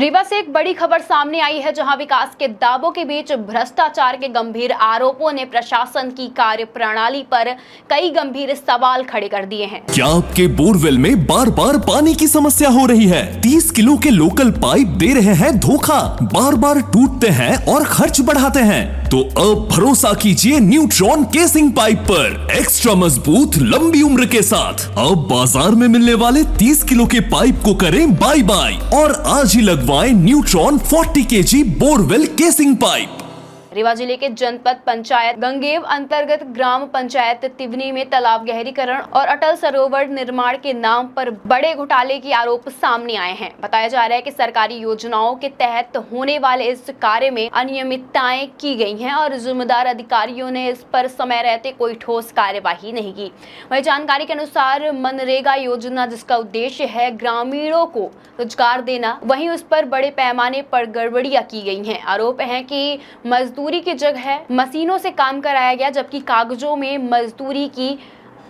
रीवा से एक बड़ी खबर सामने आई है, जहां विकास के दावों के बीच भ्रष्टाचार के गंभीर आरोपों ने प्रशासन की कार्यप्रणाली पर कई गंभीर सवाल खड़े कर दिए हैं। क्या आपके बोरवेल में बार बार पानी की समस्या हो रही है? 30 किलो के लोकल पाइप दे रहे हैं धोखा, बार बार टूटते हैं और खर्च बढ़ाते हैं? तो अब भरोसा कीजिए न्यूट्रॉन केसिंग पाइप पर, एक्स्ट्रा मजबूत लंबी उम्र के साथ। अब बाजार में मिलने वाले 30 किलो के पाइप को करें बाय बाय और आज ही लगवाएं neutron 40 KG borewell casing pipe. Rewa जिले के जनपद पंचायत गंगेव अंतर्गत ग्राम पंचायत तिवनी में तालाब गहरीकरण और अटल सरोवर निर्माण के नाम पर बड़े घोटाले के आरोप सामने आए हैं। बताया जा रहा है कि सरकारी योजनाओं के तहत होने वाले इस कार्य में अनियमितताएं की गई हैं और जिम्मेदार अधिकारियों ने इस पर समय रहते कोई ठोस कार्यवाही नहीं की। वही जानकारी के अनुसार मनरेगा योजना, जिसका उद्देश्य है ग्रामीणों को रोजगार देना, वहीं उस पर बड़े पैमाने पर गड़बड़ियां की गई हैं। आरोप है कि मजदूरी की जगह मशीनों से काम कराया गया, जबकि कागजों में मजदूरी की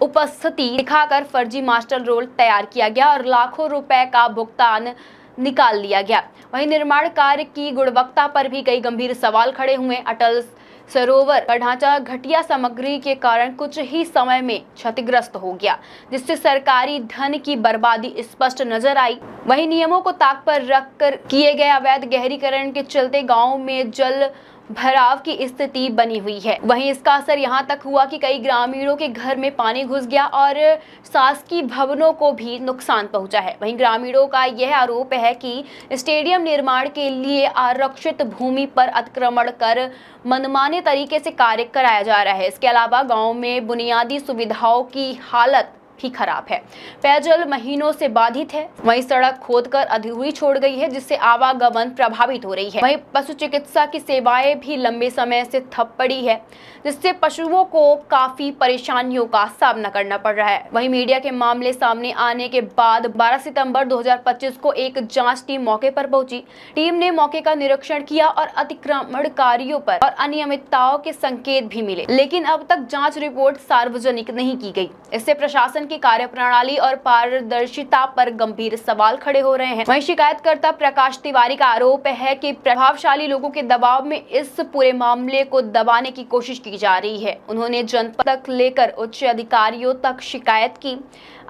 उपस्थिति दिखाकर फर्जी मास्टर रोल तैयार किया गया और लाखों रुपए का भुगतान निकाल लिया गया। वहीं निर्माण कार्य की गुणवत्ता पर भी कई गंभीर सवाल खड़े हुए। अटल सरोवर का ढांचा घटिया सामग्री के कारण कुछ ही समय में क्षतिग्रस्त हो गया, जिससे सरकारी धन की बर्बादी स्पष्ट नजर आई। वहीं नियमों को ताक पर रखकर किए गए अवैध गहरीकरण के चलते गाँव में जल भराव की स्थिति बनी हुई है। वहीं इसका असर यहां तक हुआ कि कई ग्रामीणों के घर में पानी घुस गया और शासकीय भवनों को भी नुकसान पहुंचा है। वहीं ग्रामीणों का यह आरोप है कि स्टेडियम निर्माण के लिए आरक्षित भूमि पर अतिक्रमण कर मनमाने तरीके से कार्य कराया जा रहा है। इसके अलावा गाँव में बुनियादी सुविधाओं की हालत भी खराब है। पेयजल महीनों से बाधित है। वहीं सड़क खोदकर अधूरी छोड़ गई है, जिससे आवागमन प्रभावित हो रही है। वहीं पशु चिकित्सा की सेवाएं भी लंबे समय से ठप पड़ी है, जिससे पशुओं को काफी परेशानियों का सामना करना पड़ रहा है। वहीं मीडिया के मामले सामने आने के बाद 12 सितंबर 2025 को एक जांच टीम मौके पर पहुंची। टीम ने मौके का निरीक्षण किया और अतिक्रमणकारियों पर और अनियमितताओं के संकेत भी मिले, लेकिन अब तक जाँच रिपोर्ट सार्वजनिक नहीं की गई। इससे प्रशासन की कार्यप्रणाली और पारदर्शिता पर गंभीर सवाल खड़े हो रहे हैं। वहीं शिकायतकर्ता प्रकाश तिवारी का आरोप है कि प्रभावशाली लोगों के दबाव में इस पूरे मामले को दबाने की कोशिश की जा रही है। उन्होंने जनपद तक लेकर उच्च अधिकारियों तक शिकायत की,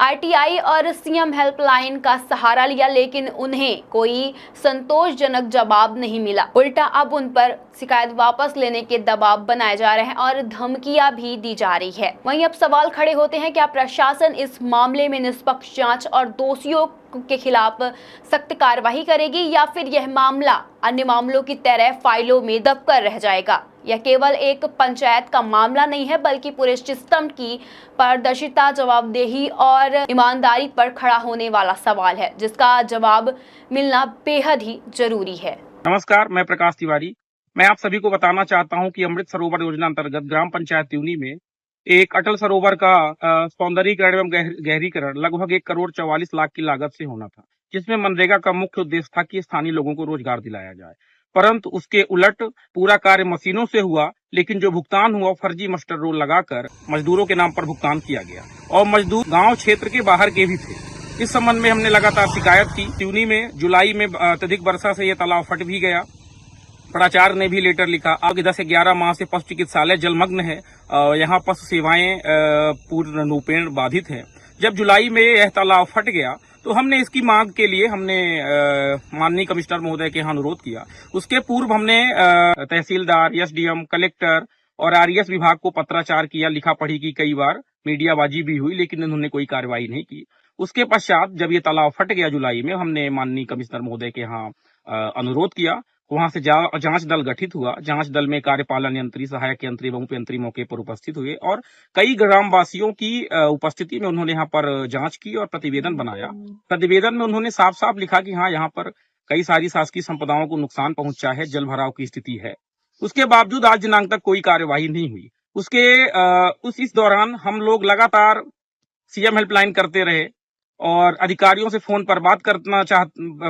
आरटीआई और सीएम हेल्पलाइन का सहारा लिया, लेकिन उन्हें कोई संतोषजनक जवाब नहीं मिला। उल्टा अब उन पर शिकायत वापस लेने के दबाव बनाए जा रहे हैं और धमकियां भी दी जा रही है। वहीं अब सवाल खड़े होते हैं, क्या प्रशासन इस मामले में निष्पक्ष जांच और दोषियों के खिलाफ सख्त कार्रवाई करेगी, या फिर यह मामला अन्य मामलों की तरह फाइलों में दबकर रह जाएगा? यह केवल एक पंचायत का मामला नहीं है, बल्कि पूरे सिस्टम की पारदर्शिता, जवाबदेही और ईमानदारी पर खड़ा होने वाला सवाल है, जिसका जवाब मिलना बेहद ही जरूरी है। नमस्कार, मैं प्रकाश तिवारी। मैं आप सभी को बताना चाहता हूं कि अमृत सरोवर योजना अंतर्गत ग्राम पंचायत तिवनी में एक अटल सरोवर का सौंदर्यीकरण एवं गहरीकरण लगभग 1 करोड़ 44 लाख की लागत से होना था, जिसमें मनरेगा का मुख्य उद्देश्य था कि स्थानीय लोगों को रोजगार दिलाया जाए। परंतु उसके उलट पूरा कार्य मशीनों से हुआ, लेकिन जो भुगतान हुआ फर्जी मास्टर रोल लगाकर मजदूरों के नाम पर भुगतान किया गया और मजदूर गाँव क्षेत्र के बाहर के भी थे। इस संबंध में हमने लगातार शिकायत की। तिवनी में जुलाई में अत्यधिक वर्षा से यह तालाब फट भी गया। प्राचार्य ने भी लेटर लिखा। आगे 10 से 11 माह से पशु चिकित्सालय जलमग्न है। यहाँ पशु सेवाएं पूर्ण रूपेण बाधित है। जब जुलाई में यह तालाब फट गया तो हमने इसकी मांग के लिए माननीय कमिश्नर महोदय के यहाँ अनुरोध किया। उसके पूर्व हमने तहसीलदार, एसडीएम, कलेक्टर और आरईएस विभाग को पत्राचार किया, लिखा पढ़ी की, कई बार मीडियाबाजी भी हुई, लेकिन उन्होंने कोई कार्रवाई नहीं की। उसके पश्चात जब ये तालाब फट गया जुलाई में, हमने माननीय कमिश्नर महोदय के यहाँ अनुरोध किया। वहां से जांच दल गठित हुआ। जांच दल में कार्यपालन यंत्री, सहायक यंत्री एवं उपयंत्री मौके पर उपस्थित हुए और कई ग्रामवासियों की उपस्थिति में उन्होंने यहाँ पर जांच की और प्रतिवेदन बनाया। प्रतिवेदन में उन्होंने साफ साफ लिखा कि हाँ, यहाँ पर कई सारी शासकीय संपदाओं को नुकसान पहुंचा है, जल भराव की स्थिति है। उसके बावजूद आज दिनांक तक कोई कार्यवाही नहीं हुई। इस दौरान हम लोग लगातार सीएम हेल्पलाइन करते रहे और अधिकारियों से फोन पर बात करना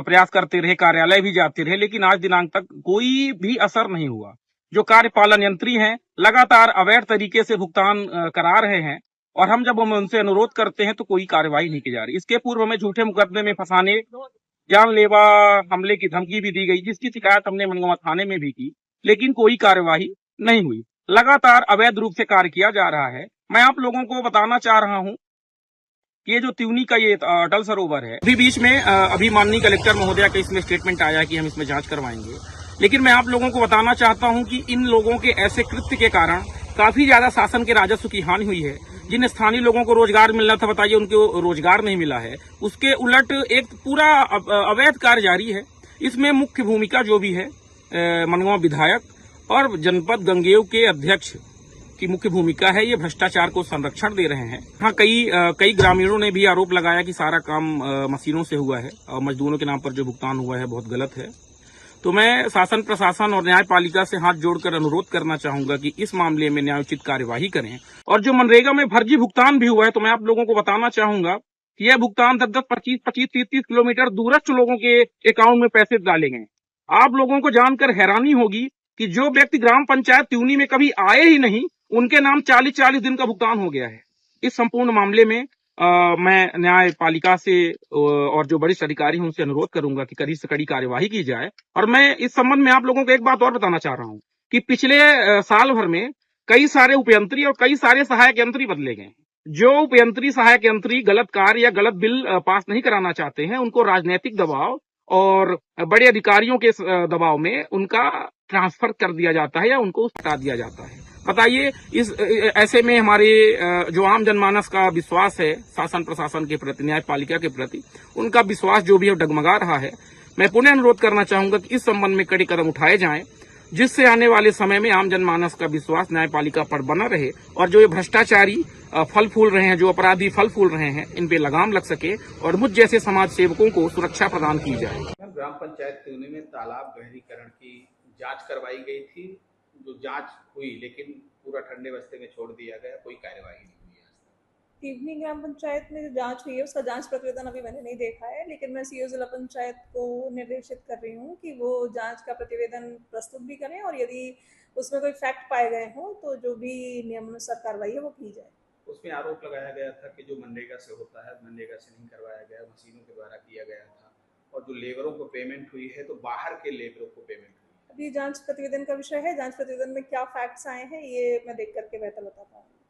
प्रयास करते रहे, कार्यालय भी जाते रहे, लेकिन आज दिनांक तक कोई भी असर नहीं हुआ। जो कार्यपालन यंत्री हैं लगातार अवैध तरीके से भुगतान करा रहे हैं और हम जब उनसे अनुरोध करते हैं तो कोई कार्रवाई नहीं की जा रही। इसके पूर्व हमें झूठे मुकदमे में फंसाने जानलेवा हमले की धमकी भी दी गई, जिसकी शिकायत हमने मनगवा थाने में भी की, लेकिन कोई कार्यवाही नहीं हुई। लगातार अवैध रूप से कार्य किया जा रहा है। मैं आप लोगों को बताना चाह रहा हूं कि ये जो त्यूनी का ये अटल सरोवर है, अभी बीच में अभी माननीय कलेक्टर महोदया का इसमें स्टेटमेंट आया कि हम इसमें जांच करवाएंगे, लेकिन मैं आप लोगों को बताना चाहता हूं कि इन लोगों के ऐसे कृत्य के कारण काफी ज्यादा शासन के राजस्व की हानि हुई है। जिन स्थानीय लोगों को रोजगार मिलना था, बताइए उनको रोजगार नहीं मिला है। उसके उलट एक पूरा अवैध कार्य जारी है। इसमें मुख्य भूमिका जो भी है मनगवा विधायक और जनपद गंगेव के अध्यक्ष की मुख्य भूमिका है। ये भ्रष्टाचार को संरक्षण दे रहे हैं। हाँ, कई ग्रामीणों ने भी आरोप लगाया कि सारा काम मशीनों से हुआ है और मजदूरों के नाम पर जो भुगतान हुआ है बहुत गलत है। तो मैं शासन प्रशासन और न्यायपालिका से हाथ जोड़कर अनुरोध करना चाहूंगा कि इस मामले में न्यायोचित कार्यवाही करें। और जो मनरेगा में फर्जी भुगतान भी हुआ है, तो मैं आप लोगों को बताना चाहूंगा कि यह भुगतान 10-10, 25-25, 30-30 किलोमीटर दूरस्थ लोगों के अकाउंट में पैसे डाले गए। आप लोगों को जानकर हैरानी होगी कि जो व्यक्ति ग्राम पंचायत त्यूनी में कभी आए ही नहीं, उनके नाम 40-40 दिन का भुगतान हो गया है। इस संपूर्ण मामले में मैं न्यायपालिका से और जो वरिष्ठ अधिकारी हैं उनसे अनुरोध करूंगा कि कड़ी से कड़ी कार्यवाही की जाए। और मैं इस संबंध में आप लोगों को एक बात और बताना चाह रहा हूं कि पिछले साल भर में कई सारे उपयंत्री और कई सारे सहायक यंत्री बदले गए। जो उपयंत्री सहायक यंत्री गलत कार्य या गलत बिल पास नहीं कराना चाहते हैं, उनको राजनीतिक दबाव और बड़े अधिकारियों के दबाव में उनका ट्रांसफर कर दिया जाता है या उनको हटा दिया जाता है। बताइए, इस ऐसे में हमारे जो आम जनमानस का विश्वास है शासन प्रशासन के प्रति, न्यायपालिका के प्रति, उनका विश्वास जो भी है डगमगा रहा है। मैं पुनः अनुरोध करना चाहूंगा कि इस संबंध में कड़े कदम उठाए जाएं, जिससे आने वाले समय में आम जनमानस का विश्वास न्यायपालिका पर बना रहे और जो ये भ्रष्टाचारी फल फूल रहे हैं, जो अपराधी फल फूल रहे हैं, इन पे लगाम लग सके और मुझ जैसे समाज सेवकों को सुरक्षा प्रदान की जाए। ग्राम पंचायत त्यूनी में तालाब गहरीकरण की जांच करवाई गई थी। जो जांच हुई, लेकिन पूरा ठंडे बस्ते में छोड़ दिया गया, कोई कार्यवाही नहीं हुई आज तक। तिवनी ग्राम पंचायत में जो जांच हुई है उसका जांच प्रतिवेदन अभी मैंने नहीं देखा है, लेकिन मैं सीओ जिला पंचायत को निर्देशित कर रही हूँ कि वो जांच का प्रतिवेदन प्रस्तुत भी करें और यदि उसमें कोई फैक्ट पाए गए हों तो जो भी नियमानुसार कार्रवाई है वो की जाए। उसमें आरोप लगाया गया था कि जो मनरेगा से होता है, मनरेगा से नहीं करवाया गया, मशीनों के द्वारा किया गया था। और जो लेबरों को पेमेंट हुई है, तो बाहर के लेबरों को पेमेंट हुई है। अभी जांच प्रतिवेदन का विषय है, जांच प्रतिवेदन में क्या फैक्ट्स आए हैं ये मैं देख करके बेहतर बता पाऊंगी।